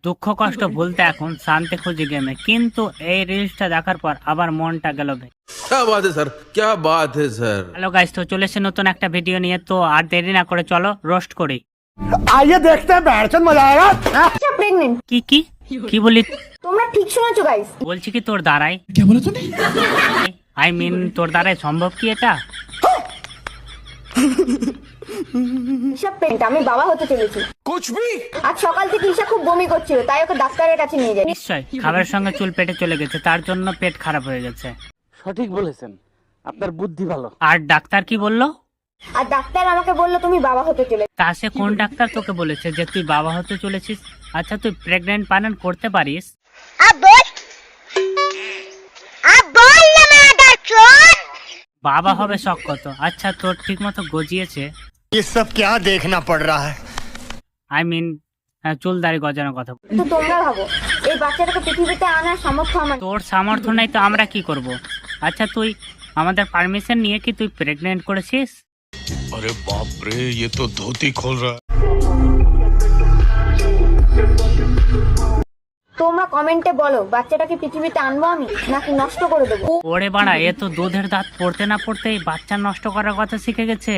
দুঃখ কষ্ট ভুলতে এখন শান্তি খুঁজে গেমে, কিন্তু এই রিলসটা দেখার পর আবার মনটা গেল ভাই। क्या बात है सर, क्या बात है सर। হ্যালো গাইস, তো চলে এসেছে নতুন একটা ভিডিও নিয়ে। তো আর দেরি না করে চলো রোস্ট করি। आइए देखते हैं बैठचंद मजा आएगा। প্রেগনেন্ট। কি কি কি বলি? তোমরা ঠিক শুনেছো গাইস। বলছি কি তোর দ্বারাই, আই মিন তোর দ্বারাই সম্ভব কি এটা? ঈশা প্রেগনেন্ট, আমি বাবা হতে চলেছি। कुछ भी আজ সকাল থেকে ঈশা খুব বমি করছিল, তাই ওকে ডাক্তারের কাছে নিয়ে যাই। নিশ্চয় খাবারের সঙ্গে চুল পেটে চলে গেছে, তার জন্য পেট খারাপ হয়ে গেছে। সঠিক বলেছেন, আপনার বুদ্ধি ভালো। আর ডাক্তার কি বললো? আর ডাক্তার আমাকে বললো তুমি বাবা হতে চলে। তা সে কোন ডাক্তার তোকে বলেছে যে তুই বাবা হতে চলেছিস? আচ্ছা তুই প্রেগনেন্ট পালন করতে পারিস? বাবা হবে শখ কত। আচ্ছা তোর ঠিক মতো গজিয়েছে? ये सब क्या देखना पड़ रहा है। আই মিন চুল দাড়ি গজানোর কথা। তো তোমরা ভাবো এই বাচ্চাটাকে পৃথিবীতে আনার সামর্থ্য আমার। তোর সামর্থ্য নাই তো আমরা কি করব? আচ্ছা তুই আমাদের পারমিশন নিয়ে কি তুই প্রেগনেন্ট করেছিস? अरे बाप रे, ये तो धोती खोल रहा है। তোমরা কমেন্টে বলো বাচ্চাটাকে পৃথিবীতে আনবো আমি নাকি নষ্ট করে দেবো। ওরে বাড়া, এ তো দুধের দাঁত পড়তে না পড়তেই বাচ্চা নষ্ট করার কথা শিখে গেছে।